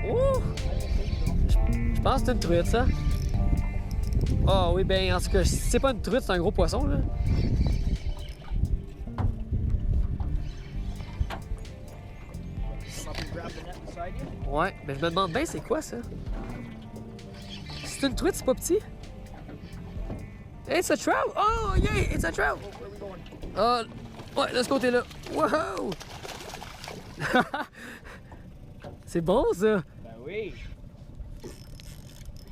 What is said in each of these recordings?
Oh! Je pense que c'est une truite, ça. Ah oui, ben en tout cas, si c'est pas une truite, c'est un gros poisson, là. Ouais, mais je me demande bien c'est quoi ça? C'est une truite, c'est pas petit? Hey, it's a trout! Oh yeah, it's a trout! Ouais, de ce côté-là. Wow! C'est bon ça! Ben oui!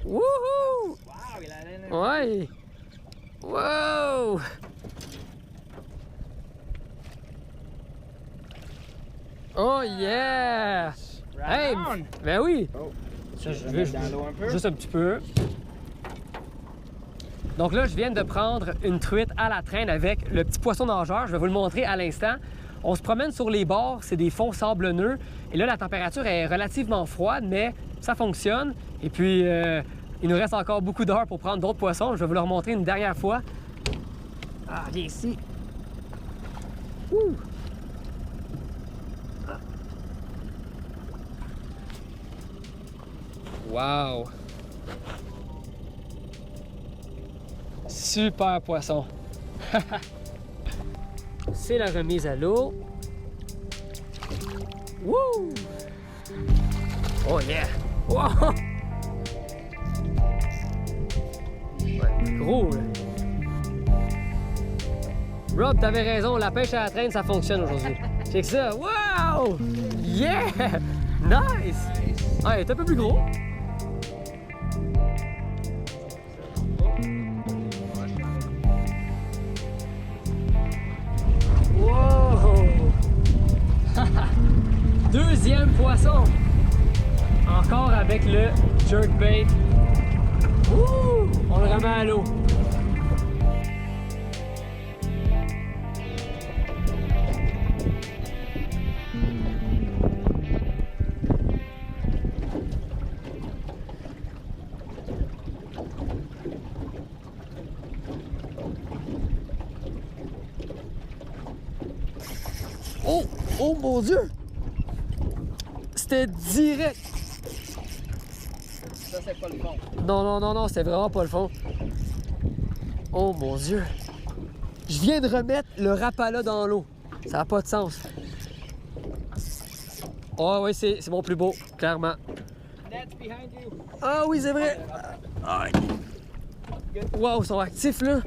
Wouhou! Wow, il a l'air... Ouais! Wow! Oh yeah! Hey! Ben oui! Oh, Ça, je vais dans l'eau un peu. Juste un petit peu. Donc là, je viens de prendre une truite à la traîne avec le petit poisson nageur. Je vais vous le montrer à l'instant. On se promène sur les bords, c'est des fonds sablonneux. Et là, la température est relativement froide, mais ça fonctionne. Et puis, il nous reste encore beaucoup d'heures pour prendre d'autres poissons. Je vais vous le remontrer une dernière fois. Ah, viens ici. Ouh. Wow! Super poisson! C'est la remise à l'eau. Wouh! Oh yeah! Wow! Ouais, gros, là. Rob, t'avais raison, la pêche à la traîne, ça fonctionne aujourd'hui. Check ça! Wow! Yeah! Nice! Ah, il est un peu plus gros. Wow! Deuxième poisson. Encore avec le jerkbait. Ouh! On le remet à l'eau. Oh! Oh mon Dieu! C'était direct! Ça, c'est pas le fond. Non, c'était vraiment pas le fond. Oh mon Dieu! Je viens de remettre le rapala dans l'eau. Ça n'a pas de sens. Oh oui, c'est mon plus beau, clairement. Net's behind you. Ah oui, c'est vrai! Wow, ils sont actifs là!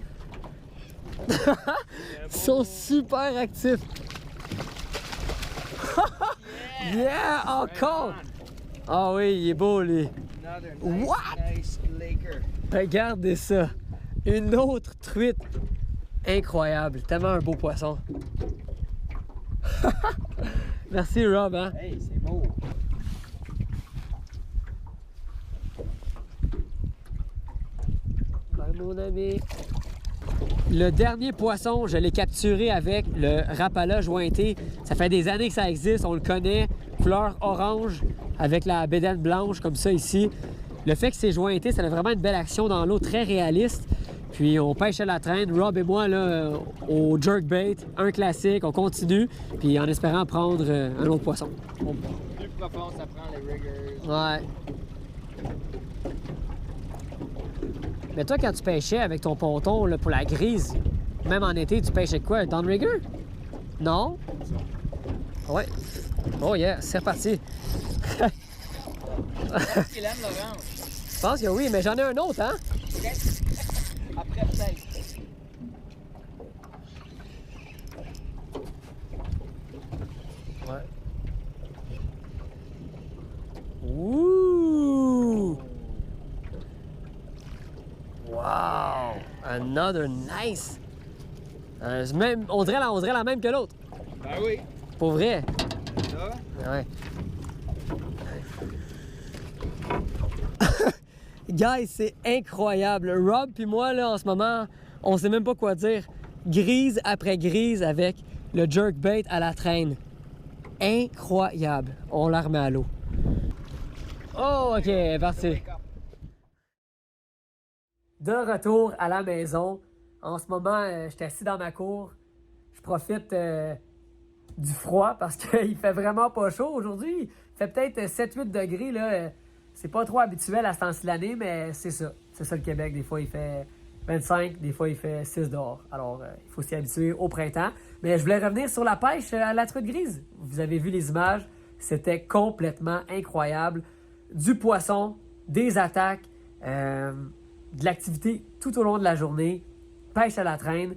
Ils sont super actifs! Yeah, encore! Ah oui, il est beau, lui. Another What? nice laker. Regardez ça. Une autre truite. Incroyable. Tellement un beau poisson. Merci, Rob. Hein? Hey, c'est beau. Bye, mon ami. Le dernier poisson, je l'ai capturé avec le rapala jointé. Ça fait des années que ça existe, on le connaît. Couleur orange avec la bédaine blanche comme ça ici. Le fait que c'est jointé, ça a vraiment une belle action dans l'eau, très réaliste. Puis on pêche à la traîne, Rob et moi là, au jerkbait, un classique, on continue. Puis en espérant prendre un autre poisson. Plus profond, ça prend les riggers. Ouais. Mais toi, quand tu pêchais avec ton ponton là, pour la grise, même en été, tu pêchais quoi? Downrigger? Non? Ouais. Oh yeah, c'est reparti. Est-ce qu'il aime l'orange? Je pense que oui, mais j'en ai un autre, hein? OK. Après, peut-être. Ouais. Ouh! Wow! Another nice! On dirait la même que l'autre. Ben oui. Pour vrai. Ça. Ouais. Guys, c'est incroyable. Rob puis moi, là, en ce moment, on sait même pas quoi dire. Grise après grise avec le jerkbait à la traîne. Incroyable. On la remet à l'eau. Oh, OK, parti. De retour à la maison. En ce moment, je suis assis dans ma cour. je profite du froid parce qu'il fait vraiment pas chaud aujourd'hui. Il fait peut-être 7-8 degrés, là. C'est pas trop habituel à ce temps-ci de l'année, mais c'est ça. C'est ça le Québec. Des fois, il fait 25, des fois, il fait 6 dehors. Alors, il faut s'y habituer au printemps. Mais je voulais revenir sur la pêche à la truite grise. Vous avez vu les images. C'était complètement incroyable. Du poisson, des attaques, de l'activité tout au long de la journée. Pêche à la traîne.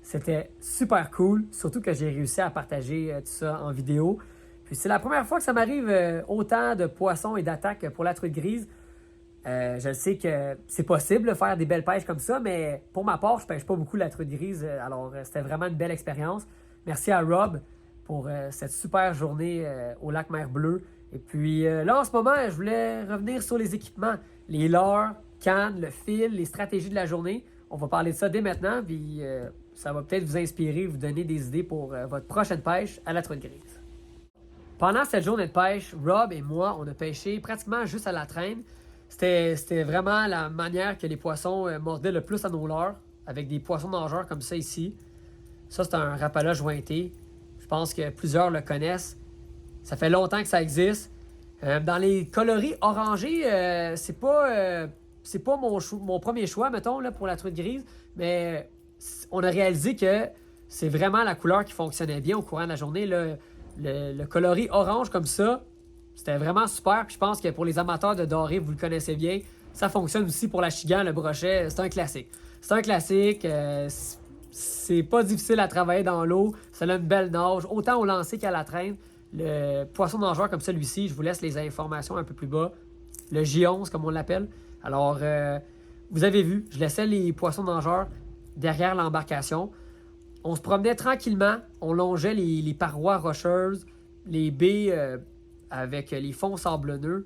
C'était super cool. Surtout que j'ai réussi à partager tout ça en vidéo. Puis c'est la première fois que ça m'arrive autant de poissons et d'attaques pour la truite grise. Je sais que c'est possible de faire des belles pêches comme ça, mais pour ma part, je pêche pas beaucoup la truite grise. Alors, c'était vraiment une belle expérience. Merci à Rob pour cette super journée au lac Mer Bleue. Et puis là, en ce moment, je voulais revenir sur les équipements. Les leurres, cannes, le fil, les stratégies de la journée. On va parler de ça dès maintenant, puis ça va peut-être vous inspirer, vous donner des idées pour votre prochaine pêche à la truite grise. Pendant cette journée de pêche, Rob et moi, on a pêché pratiquement juste à la traîne. C'était vraiment la manière que les poissons mordaient le plus à nos leurres, avec des poissons nageurs comme ça ici. Ça, c'est un Rapala jointé. Je pense que plusieurs le connaissent. Ça fait longtemps que ça existe. Dans les coloris orangés, c'est pas mon premier choix, mettons, là, pour la truite grise, mais on a réalisé que c'est vraiment la couleur qui fonctionnait bien au courant de la journée. Là. Le coloris orange comme ça, c'était vraiment super. Puis je pense que pour les amateurs de doré, vous le connaissez bien. Ça fonctionne aussi pour la chigan, le brochet. C'est un classique. C'est un classique. C'est pas difficile à travailler dans l'eau. Ça a une belle nage, autant au lancer qu'à la traîne. Le poisson nageur comme celui-ci, je vous laisse les informations un peu plus bas. Le J11, comme on l'appelle. Alors, vous avez vu, je laissais les poissons nageurs derrière l'embarcation. On se promenait tranquillement. On longeait les parois rocheuses, les baies avec les fonds sablonneux.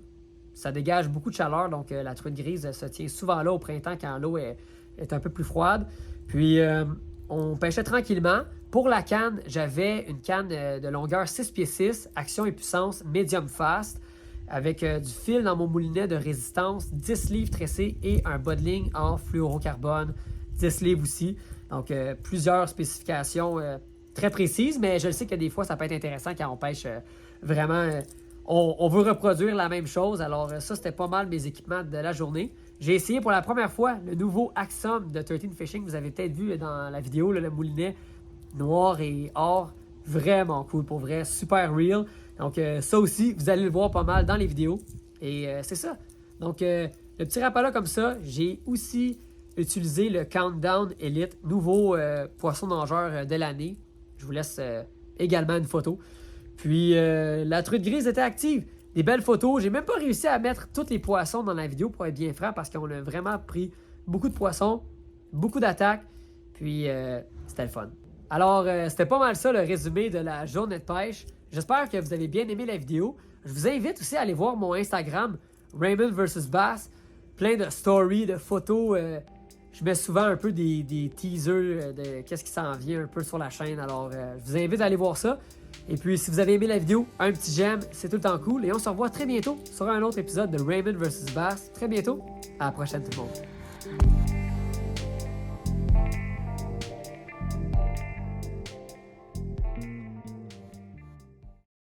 Ça dégage beaucoup de chaleur, donc la truite grise se tient souvent là au printemps quand l'eau est un peu plus froide. Puis, on pêchait tranquillement. Pour la canne, j'avais une canne de longueur 6 pieds 6, action et puissance medium fast, avec du fil dans mon moulinet de résistance, 10 livres tressés et un bas de ligne en fluorocarbone, 10 livres aussi. Donc, plusieurs spécifications très précises, mais je le sais que des fois, ça peut être intéressant quand on pêche vraiment... on veut reproduire la même chose. Alors, ça, c'était pas mal mes équipements de la journée. J'ai essayé pour la première fois le nouveau Axum de 13 Fishing. Vous avez peut-être vu dans la vidéo, là, le moulinet noir et or. Vraiment cool, pour vrai. Super real. Donc, ça aussi, vous allez le voir pas mal dans les vidéos. Et c'est ça. Donc, le petit Rapala comme ça, j'ai aussi utilisé le Countdown Elite, nouveau poisson nageur de l'année. Je vous laisse également une photo. Puis, la truite grise était active. Des belles photos. J'ai même pas réussi à mettre tous les poissons dans la vidéo pour être bien franc parce qu'on a vraiment pris beaucoup de poissons, beaucoup d'attaques. Puis, c'était le fun. Alors, c'était pas mal ça le résumé de la journée de pêche. J'espère que vous avez bien aimé la vidéo. Je vous invite aussi à aller voir mon Instagram, Raymond vs Bass. Plein de stories, de photos. Je mets souvent un peu des teasers de qu'est-ce qui s'en vient un peu sur la chaîne. Alors, je vous invite à aller voir ça. Et puis, si vous avez aimé la vidéo, un petit j'aime, c'est tout le temps cool. Et on se revoit très bientôt sur un autre épisode de Raymond vs Bass. Très bientôt. À la prochaine tout le monde.